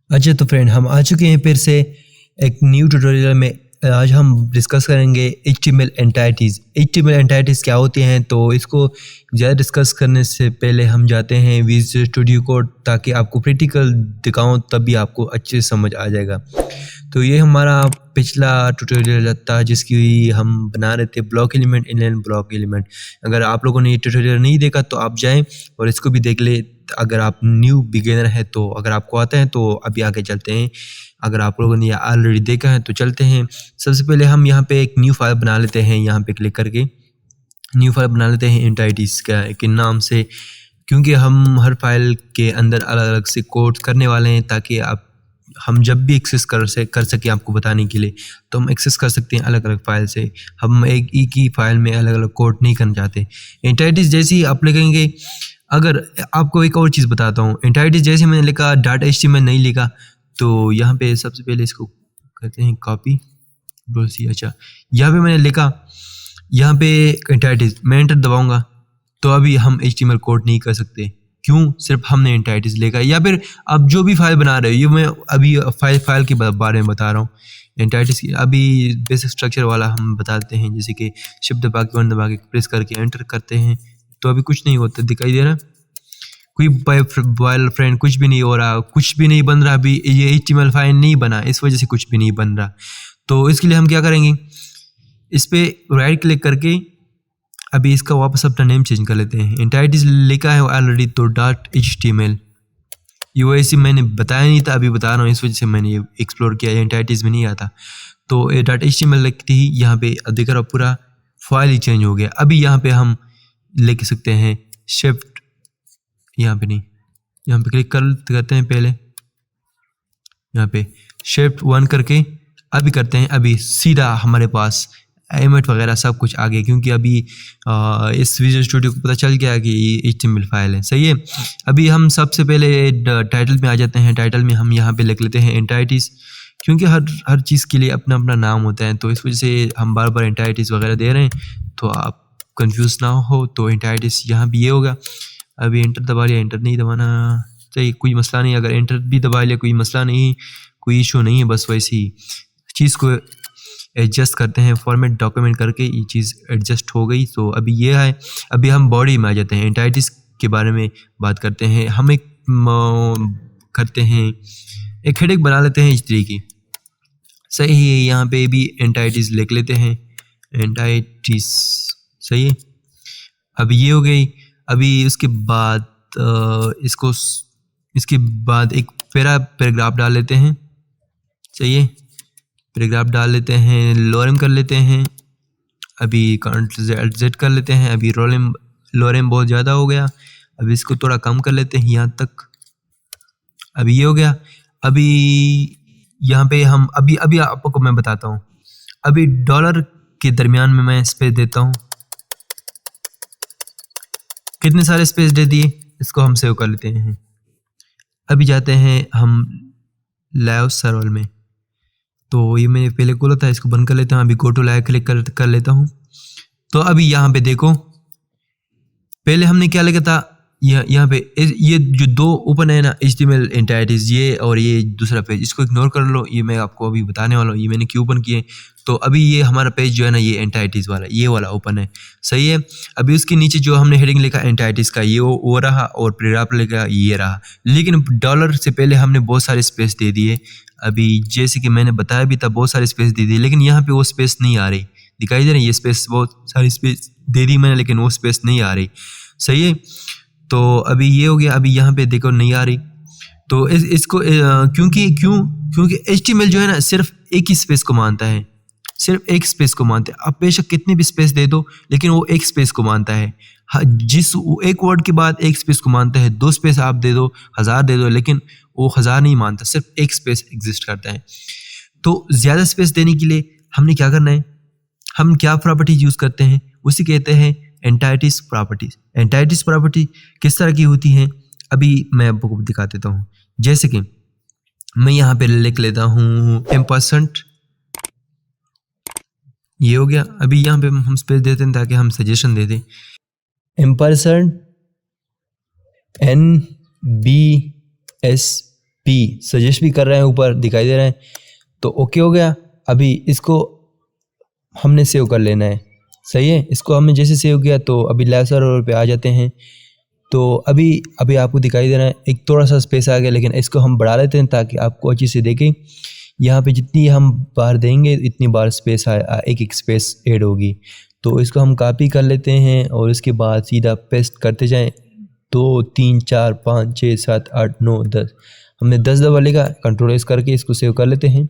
अच्छा तो फ्रेंड, हम आ चुके हैं फिर से एक न्यू ट्यूटोरियल में। आज हम डिस्कस करेंगे HTML एंटाइटीज़। HTML एंटाइटीज़ क्या होती हैं, तो इसको ज़्यादा डिस्कस करने से पहले हम जाते हैं विजुअल स्टूडियो कोड, ताकि आपको प्रैक्टिकल दिखाऊं, तभी आपको अच्छे से समझ आ जाएगा। तो ये हमारा पिछला ट्यूटोरियल था जिसकी हम बना रहे थे block element, inline block element. अगर आप लोगों ने ये ट्यूटोरियल नहीं देखा तो आप जाएं और इसको भी देख ले। अगर आप न्यू बिगिनर है तो अगर आपको आता है तो अभी आगे चलते हैं। अगर आप लोगों ने ये ऑलरेडी देखा है तो चलते हैं। सबसे पहले हम यहाँ पे एक न्यू फाइल बना लेते हैं। यहाँ पे क्लिक करके न्यू फाइल बना लेते हैं एंटाइटीज़ के नाम से, क्योंकि हम हर फाइल के अंदर अलग अलग से कोड करने वाले हैं, ताकि हम जब भी एक्सेस कर सकें आपको बताने के लिए। तो हम एक्सेस कर सकते हैं अलग अलग फाइल से। हम एक ही फाइल में अलग अलग कोड नहीं करना चाहते। एंटाइटीज़ जैसे ही आप लिखेंगे, अगर आपको एक और चीज़ बताता हूँ, एंटाइटीज़ जैसे मैंने लिखा .html नहीं लिखा, तो यहाँ पे सबसे पहले इसको करते हैं कॉपी। अच्छा, यहाँ पे मैंने लिखा, यहाँ पे एंटाइटीज़ मैं एंटर दबाऊंगा तो अभी हम HTML कोड नहीं कर सकते। क्यों? सिर्फ हमने एंटाइटीज़ लिखा। या फिर आप जो भी फाइल बना रहे हो, ये मैं अभी फाइल के बारे में बता रहा हूँ। एंटाइटीज़ की अभी बेसिक स्ट्रक्चर वाला हम बताते हैं, जैसे कि शिफ्ट दबा के 1 दबा के प्रेस करके एंटर करते हैं तो अभी कुछ नहीं होता, दिखाई दे रहा कोई बॉयल फ्रेंड, कुछ भी नहीं हो रहा, कुछ भी नहीं बन रहा। अभी ये HTML फाइल नहीं बना, इस वजह से कुछ भी नहीं बन रहा। तो इसके लिए हम क्या करेंगे, इस पर राइट क्लिक करके अभी इसका वापस अपना नेम चेंज कर लेते हैं। एंटाइटीज़ लिखा है ऑलरेडी तो .html, ये वैसे मैंने बताया नहीं था, अभी बता रहा हूँ, इस वजह से मैंने ये एक्सप्लोर किया। एंटाइटीज़ में नहीं आता तो ये .html लिखते ही यहाँ पे दिख रहा पूरा फाइल ही चेंज हो गया। अभी यहाँ पे हम लिख सकते हैं शिफ्ट, यहाँ पे नहीं, यहाँ पे क्लिक करते हैं पहले, यहाँ पे शिफ्ट 1 करके अभी करते हैं। अभी सीधा हमारे पास एलिमेंट वगैरह सब कुछ आ गया, क्योंकि अभी इस विजुअल स्टूडियो को पता चल गया कि ये HTML फाइल है। सही है। अभी हम सबसे पहले टाइटल में आ जाते हैं। टाइटल में हम यहाँ पे लिख लेते हैं एंटाइटीज़, क्योंकि हर चीज़ के लिए अपना अपना नाम होता है, तो इस वजह से हम बार बार एंटाइटीज़ वगैरह दे रहे हैं, तो आप कंफ्यूज ना हो। तो एंटाइटीज़ यहाँ भी ये होगा। अभी एंटर दबा लिया, एंटर नहीं दबाना चाहिए, कोई मसला नहीं। अगर एंटर भी दबा लिया कोई मसला नहीं, कोई इशू नहीं है। बस वैसे ही चीज़ को एडजस्ट करते हैं, फॉर्मेट डॉक्यूमेंट करके ये चीज़ एडजस्ट हो गई। तो अभी ये है। अभी हम बॉडी में आ जाते हैं, एंटाइटीज़ के बारे में बात करते हैं। हम एक करते हैं, एक हेडिंग बना लेते हैं इस तरीके की। सही है। यहाँ पे भी एंटाइटीज़ लिख लेते हैं, एंटाइटीज़। सही है। अभी ये हो गई। अभी उसके बाद इसके बाद एक पैराग्राफ डाल लेते हैं। सही है। पैराग्राफ डाल लेते हैं, लोरेम कर लेते हैं। अभी Ctrl+Z कर लेते हैं। अभी लोरेम बहुत ज़्यादा हो गया, अभी इसको थोड़ा कम कर लेते हैं यहाँ तक। अभी ये हो गया। अभी यहाँ पे हम अभी आपको मैं बताता हूँ। अभी डॉलर के दरमियान में मैं स्पेस देता हूँ। कितने सारे स्पेस दे दिए, इसको हम सेव कर लेते हैं। अभी जाते हैं हम लाइव सर्वर में, तो ये मैंने पहले खोला था, इसको बंद कर लेता हूँ। अभी गो टू लाइव क्लिक कर लेता हूँ। तो अभी यहाँ पे देखो, पहले हमने क्या लिखा था, यहाँ पे ये जो दो ओपन है ना HTML एंटाइटीज़, ये और ये दूसरा पेज, इसको इग्नोर कर लो। ये मैं आपको अभी बताने वाला हूँ, ये मैंने क्यों ओपन किए। तो अभी ये हमारा पेज जो है ना, ये एंटाइटीज़ वाला, ये वाला ओपन है। सही है। अभी उसके नीचे जो हमने हेडिंग लिखा एंटाइटीज़ का, ये वो रहा, और पैराग्राफ लिखा ये रहा। लेकिन डॉलर से पहले हमने बहुत सारे स्पेस दे दिए। अभी जैसे कि मैंने बताया भी था, बहुत सारे स्पेस दे दिए, लेकिन यहाँ पे वो स्पेस नहीं आ रही, दिखाई दे रही है। ये स्पेस, बहुत सारी स्पेस दे दी मैंने, लेकिन वो स्पेस नहीं आ रही। सही है। तो अभी ये हो गया। अभी यहाँ पे देखो नहीं आ रही, तो इसको क्योंकि HTML जो है ना, सिर्फ एक ही स्पेस को मानता है, सिर्फ एक स्पेस को मानता है। आप बेशक कितनी भी स्पेस दे दो, लेकिन वो एक स्पेस को मानता है। जिस एक वर्ड के बाद एक स्पेस को मानता है। 2 स्पेस आप दे दो, 1000 दे दो, लेकिन वो 1000 नहीं मानता, सिर्फ एक स्पेस एग्जिस्ट करता है। तो ज़्यादा स्पेस देने के लिए हमने क्या करना है, हम क्या प्रॉपर्टीज यूज़ करते हैं, उसे कहते हैं एंटाइटीज़ प्रॉपर्टीज। एंटाइटीज़ प्रॉपर्टी किस तरह की होती हैं, अभी मैं आपको दिखा देता हूँ। जैसे कि मैं यहाँ पे लिख लेता हूँ %, ये हो गया। अभी यहाँ पे हम स्पेस देते हैं ताकि हम सजेशन दे दें। %NBSP पी सजेस्ट भी कर रहे हैं, ऊपर दिखाई दे रहे हैं। तो ओके हो गया। अभी इसको हमने सेव कर लेना है, सही है। इसको हमने जैसे सेव किया तो अभी लाइव सर्वर पे आ जाते हैं। तो अभी आपको दिखाई दे रहा है एक थोड़ा सा स्पेस आ गया, लेकिन इसको हम बढ़ा लेते हैं ताकि आपको अच्छी से देखें। यहाँ पे जितनी हम बार देंगे इतनी बार स्पेस एक स्पेस ऐड होगी। तो इसको हम कॉपी कर लेते हैं और इसके बाद सीधा पेस्ट करते जाएं। 2 3 4 5 6 7 8 9 10 हमने 10 दफ़ा लिखा। कंट्रोल एस करके इसको सेव कर लेते हैं।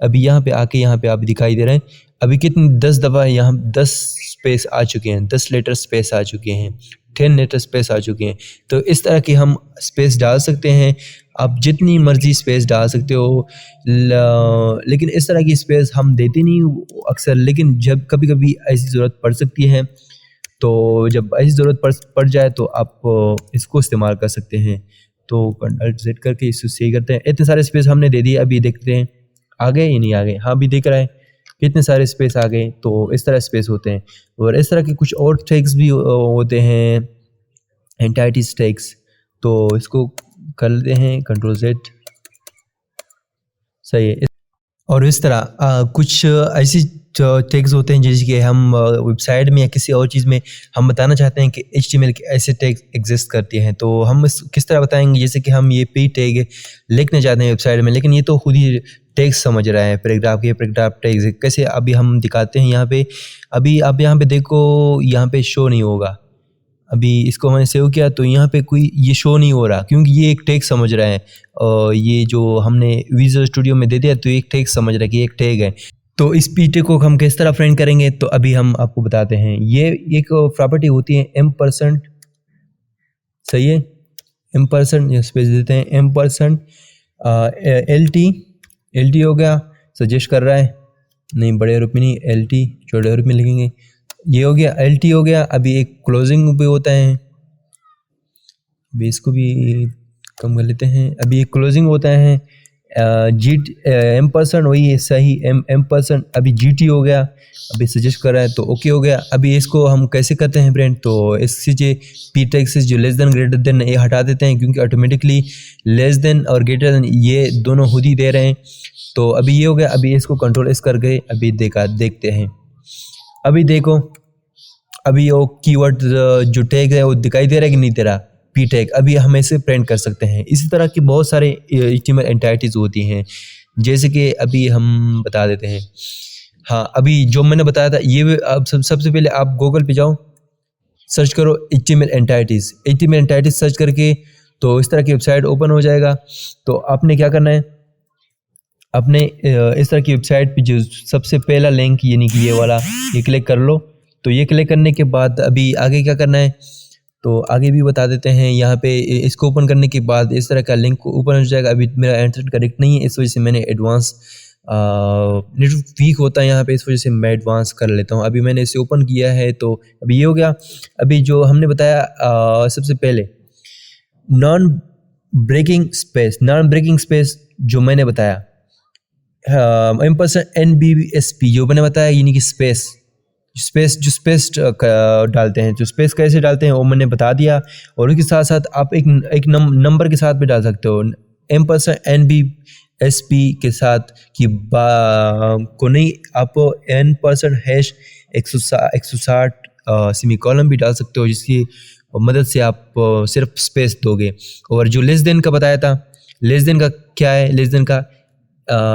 अभी यहाँ पे आके यहाँ पे आप दिखाई दे रहे हैं अभी कितनी 10 दफ़ा यहाँ 10 स्पेस आ चुके हैं, 10 लेटर स्पेस आ चुके हैं, 10 लेटर स्पेस आ चुके हैं। तो इस तरह की हम स्पेस डाल सकते हैं। आप जितनी मर्जी स्पेस डाल सकते हो, लेकिन इस तरह की स्पेस हम देते नहीं अक्सर, लेकिन जब कभी कभी ऐसी ज़रूरत पड़ सकती है तो जब ऐसी ज़रूरत पड़ जाए तो आप इसको इस्तेमाल कर सकते हैं। तो Ctrl+Z करके इसको सही करते हैं। इतने सारे स्पेस हमने दे दिए। अभी देखते हैं आ गए या नहीं आ गए। हाँ अभी दिख रहा है कितने सारे स्पेस आ गए। तो इस तरह स्पेस होते हैं। और इस तरह के कुछ और टैग्स भी होते हैं, एंटाइटीज टैग्स। तो इसको कर लेते हैं Ctrl+Z, सही है। और इस तरह कुछ ऐसी टैग्स होते हैं जैसे कि हम वेबसाइट में या किसी और चीज़ में हम बताना चाहते हैं कि HTML के ऐसे टैग्स एग्जिस्ट करती हैं। तो हम किस तरह बताएंगे, जैसे कि हम ये पी टैग लिखना चाहते हैं वेबसाइट में, लेकिन ये तो खुद ही टैग्स समझ रहा है पैराग्राफ के। पैराग्राफ टैग्स कैसे अभी हम दिखाते हैं यहाँ पे। अभी आप यहाँ पे देखो, यहाँ पे शो नहीं होगा। अभी इसको मैंने सेव किया तो यहाँ पे कोई ये शो नहीं हो रहा क्योंकि ये एक टैग समझ रहा है। ये जो हमने विजुअल स्टूडियो में दे दिया तो एक टैग समझ रहा है कि एक टैग है। तो इस पीटे को हम किस तरह फ्रेंड करेंगे तो अभी हम आपको बताते हैं। ये एक प्रॉपर्टी होती है M%, सही है। M%, स्पेस देते हैं M%, LT हो गया, सजेस्ट कर रहा है, नहीं बड़े रूप में नहीं, LT छोटे रूप में लिखेंगे। ये हो गया, LT हो गया। अभी एक क्लोजिंग भी होता है, अभी इसको भी कम कर लेते हैं। अभी एक क्लोजिंग होता है M%, वही है सही M%। अभी GT हो गया, अभी सजेस्ट कर रहा है तो ओके हो गया। अभी इसको हम कैसे करते हैं फ्रेंड, तो इससे जो पी टैग से जो लेस देन ग्रेटर देन ये हटा देते हैं क्योंकि ऑटोमेटिकली लेस देन और ग्रेटर देन ये दोनों खुद ही दे रहे हैं। तो अभी ये हो गया। अभी इसको Ctrl+S करके अभी देखते हैं। अभी देखो, अभी वो कीवर्ड जो टैग है वो दिखाई दे रहा है कि नहीं दे रहा, पी टैग। अभी हम इसे प्रिंट कर सकते हैं। इसी तरह की बहुत सारे HTML एंटाइटीज़ होती हैं, जैसे कि अभी हम बता देते हैं। हाँ अभी जो मैंने बताया था ये अब सबसे पहले आप गूगल पे जाओ, सर्च करो HTML एंटाइटीज़ सर्च करके तो इस तरह की वेबसाइट ओपन हो जाएगा। तो आपने क्या करना है, अपने इस तरह की वेबसाइट पे जो सबसे पहला लिंक यानी कि ये वाला, ये क्लिक कर लो। तो ये क्लिक करने के बाद अभी आगे क्या करना है तो आगे भी बता देते हैं। यहाँ पे इसको ओपन करने के बाद इस तरह का लिंक ओपन हो जाएगा। अभी मेरा इंटरनेट कनेक्ट नहीं है, इस वजह से मैंने एडवांस नेटवर्क वीक होता है यहाँ पे, इस वजह से मैं एडवांस कर लेता हूँ। अभी मैंने इसे ओपन किया है तो अभी ये हो गया। अभी जो हमने बताया सबसे पहले नॉन ब्रेकिंग स्पेस जो मैंने बताया, M%NBSP जो मैंने बताया, यानी कि स्पेस डालते हैं। जो स्पेस कैसे डालते हैं वो मैंने बता दिया। और उसके साथ साथ आप एक नंबर के साथ भी डाल सकते हो, M%NBSP के साथ कि को नहीं, आप N%#160 सेमीकोलन भी डाल सकते हो, जिसकी मदद से आप सिर्फ स्पेस दोगे। और जो लेस देन का बताया था, लेस देन का क्या है, लेस देन का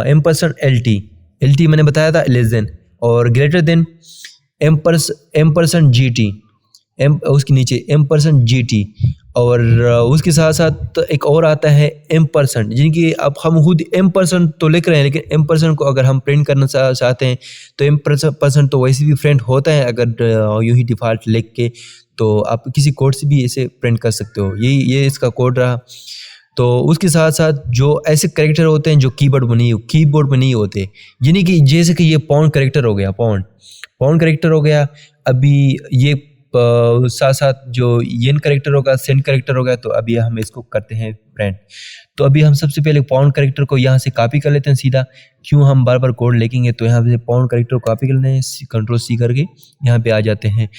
M%LT मैंने बताया था लेस देन। और ग्रेटर देन M%GT, उसके नीचे M%GT। और उसके साथ साथ एक और आता है M%, जिनकी अब हम खुद M% तो लिख रहे हैं, लेकिन M% को अगर हम प्रिंट करना चाहते हैं तो M% तो वैसे भी प्रिंट होता है अगर यूं ही डिफ़ॉल्ट लिख के। तो आप किसी कोड से भी इसे प्रिंट कर सकते हो। ये इसका कोड रहा। तो उसके साथ साथ जो ऐसे कैरेक्टर होते हैं जो कीबोर्ड में नहीं होते, यानी कि जैसे कि ये पाउंड कैरेक्टर हो गया, पाउंड कैरेक्टर हो गया। अभी ये साथ साथ जो येन कैरेक्टर होगा, सेंट कैरेक्टर होगा। तो अभी हम इसको करते हैं प्रिंट। तो अभी हम सबसे पहले पाउंड कैरेक्टर को यहाँ से कॉपी कर लेते हैं सीधा, क्यों हम बार बार कोड लिखेंगे। तो यहाँ से पाउंड कैरेक्टर को कॉपी कर लेते हैं, Ctrl+C करके यहाँ पे आ जाते हैं।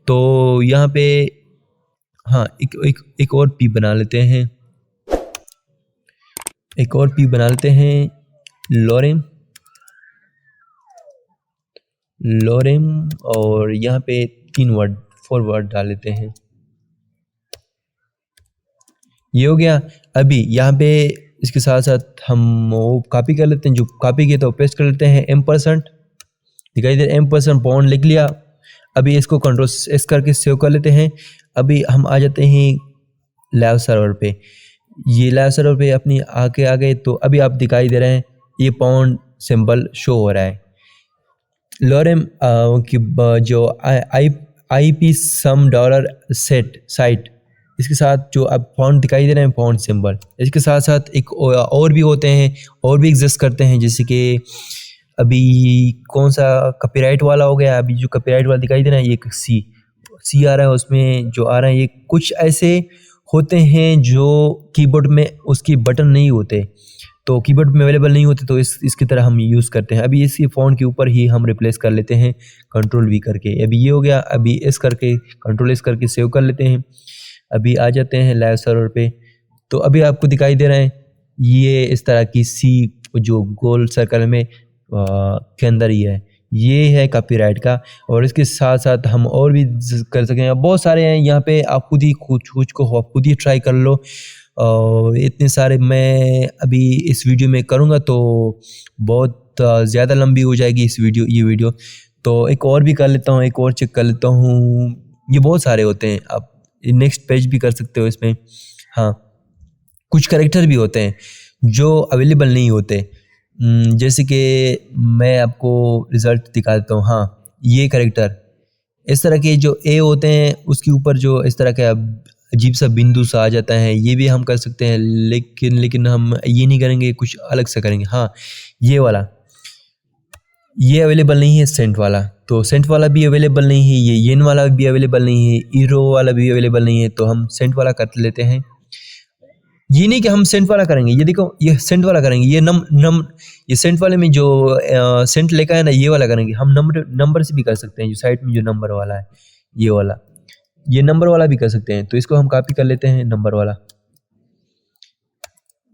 तो यहाँ पे हाँ एक और पी बना लेते हैं, एक और पी बना लेते हैं, लोरेम, और यहाँ पे 4 वर्ड डाल लेते हैं। ये हो गया। अभी यहाँ पे इसके साथ साथ हम वो कॉपी कर लेते हैं, जो कॉपी किया तो पेस्ट कर लेते हैं, %, दिखाई दे %, बॉन्ड लिख लिया। अभी इसको Ctrl+S करके सेव कर लेते हैं। अभी हम आ जाते हैं लाइव सर्वर पे। ये लाइव सर्वर पे अपनी आके आ गए, तो अभी आप दिखाई दे रहे हैं ये पॉन्ड सिंबल शो हो रहा है। लोरेम की जो IP सम डॉलर सेट साइट, इसके साथ जो अब पॉन्ड दिखाई दे रहे हैं, पॉन्ड सिंबल, इसके साथ साथ एक और भी होते हैं, और भी एग्जिस्ट करते हैं, जैसे कि अभी कौन सा कॉपीराइट वाला हो गया। अभी जो कॉपीराइट वाला दिखाई दे रहा है, ये सी आ रहा है, उसमें जो आ रहा है, ये कुछ ऐसे होते हैं जो कीबोर्ड में उसकी बटन नहीं होते, तो कीबोर्ड में अवेलेबल नहीं होते, तो इसकी तरह हम यूज़ करते हैं। अभी इसी फ़ॉन्ट के ऊपर ही हम रिप्लेस कर लेते हैं Ctrl+V करके। अभी ये हो गया। अभी Ctrl+S करके सेव कर लेते हैं। अभी आ जाते हैं लाइव सर्वर पे, तो अभी आपको दिखाई दे रहा है ये इस तरह की सी जो गोल सर्कल में के अंदर ही है, ये है कॉपीराइट का। और इसके साथ साथ हम और भी कर सकते हैं, बहुत सारे हैं यहाँ पे, आप खुद ही ट्राई कर लो। इतने सारे मैं अभी इस वीडियो में करूँगा तो बहुत ज़्यादा लंबी हो जाएगी ये वीडियो, तो एक और भी कर लेता हूँ, एक और चेक कर लेता हूँ। ये बहुत सारे होते हैं, आप नेक्स्ट पेज भी कर सकते हो इसमें। हाँ, कुछ कैरेक्टर भी होते हैं जो अवेलेबल नहीं होते, जैसे कि मैं आपको रिज़ल्ट दिखा देता हूँ। हाँ, ये कैरेक्टर इस तरह के जो ए होते हैं, उसके ऊपर जो इस तरह का अजीब सा बिंदु सा आ जाता है, ये भी हम कर सकते हैं, लेकिन हम ये नहीं करेंगे, कुछ अलग से करेंगे। हाँ, ये वाला ये अवेलेबल नहीं है, सेंट वाला, तो सेंट वाला भी अवेलेबल नहीं है, ये येन वाला भी अवेलेबल नहीं है, ईरो वाला भी अवेलेबल नहीं है, तो हम सेंट वाला कर लेते हैं। ये नहीं कि हम सेंट वाला करेंगे, ये देखो ये सेंट वाला करेंगे, ये सेंट वाले में जो सेंट लेकर है ना, ये वाला करेंगे। हम नंबर से भी कर सकते हैं, जो साइड में जो नंबर वाला है, ये वाला, ये नंबर वाला भी कर सकते हैं। तो इसको हम कॉपी कर लेते हैं, नंबर वाला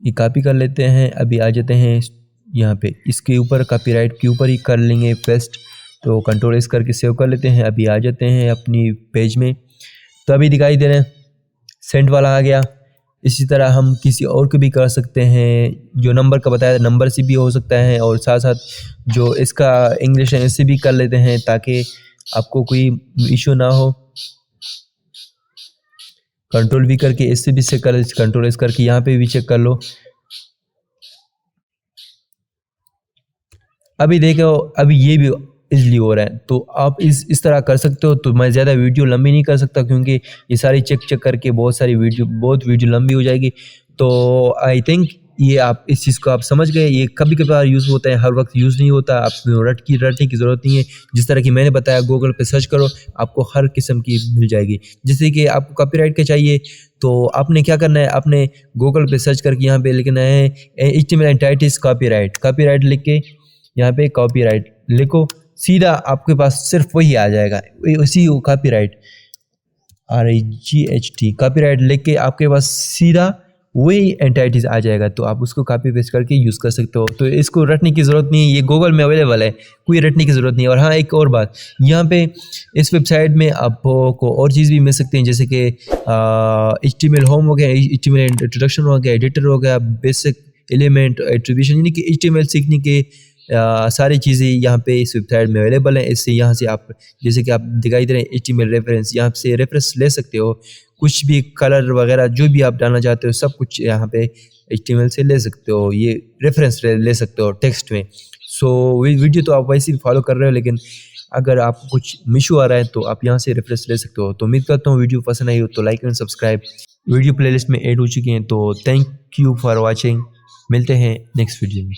ये कॉपी कर लेते हैं। अभी आ जाते हैं यहाँ पे, इसके ऊपर कॉपीराइट के ऊपर ही कर लेंगे पेस्ट, तो Ctrl+S करके सेव कर लेते हैं। अभी आ जाते हैं अपनी पेज में, तो अभी दिखाई दे रहे हैं सेंट वाला आ गया। इसी तरह हम किसी और को भी कर सकते हैं, जो नंबर का बताया नंबर से भी हो सकता है, और साथ साथ जो इसका इंग्लिश है इससे भी कर लेते हैं, ताकि आपको कोई इशू ना हो। Ctrl+V करके इससे भी चेक कर, Ctrl+S करके यहाँ पे भी चेक कर लो। अभी देखो, अभी ये भी इजली हो रहा है, तो आप इस तरह कर सकते हो। तो मैं ज़्यादा वीडियो लंबी नहीं कर सकता, क्योंकि ये सारी चेक करके बहुत वीडियो लंबी हो जाएगी। तो आई थिंक ये आप इस चीज़ को आप समझ गए। ये कभी कभार यूज़ होता है, हर वक्त यूज़ नहीं होता। आपको रटने की ज़रूरत नहीं है। जिस तरह की मैंने बताया, गूगल पे सर्च करो, आपको हर किस्म की मिल जाएगी। जैसे कि आपको कॉपीराइट के चाहिए, तो आपने क्या करना है, आपने गूगल पे सर्च करके यहाँ पे लिखना है HTML एंटाइटीज कॉपीराइट लिख के यहाँ पे कॉपीराइट लिखो, सीधा आपके पास सिर्फ वही आ जाएगा, उसी कॉपीराइट RIGHT कॉपीराइट लिख के आपके पास सीधा वही एंटाइटीज आ जाएगा। तो आप उसको कॉपी पेस्ट करके यूज़ कर सकते हो। तो इसको रटने की ज़रूरत नहीं है, ये गूगल में अवेलेबल है, कोई रटने की ज़रूरत नहीं है। और हाँ, एक और बात, यहाँ पे इस वेबसाइट में आपको और चीज़ भी मिल सकती हैं, जैसे कि HTML होम हो गया, HTML इंट्रोडक्शन हो गया, एडिटर हो गया, बेसिक एलिमेंट एट्रीब्यूशन, यानी कि HTML सीखने के सारी चीज़ें यहाँ पे इस वेबसाइट में अवेलेबल है। इससे यहाँ से आप, जैसे कि आप दिखाई दे रहे हैं HTML रेफरेंस, यहाँ से रेफरेंस ले सकते हो, कुछ भी कलर वगैरह जो भी आप डालना चाहते हो सब कुछ यहाँ पे HTML से ले सकते हो, ये रेफरेंस ले सकते हो टेक्स्ट में। सो वीडियो तो आप वैसे भी फॉलो कर रहे हो, लेकिन अगर आपको कुछ इशू आ रहा है तो आप यहाँ से रेफरेंस ले सकते हो। तो उम्मीद करता हूँ वीडियो पसंद आई हो तो like and subscribe. Video playlist में ऐड हो चुकी हैं, तो थैंक यू फॉर वॉचिंग। मिलते हैं नेक्स्ट वीडियो में।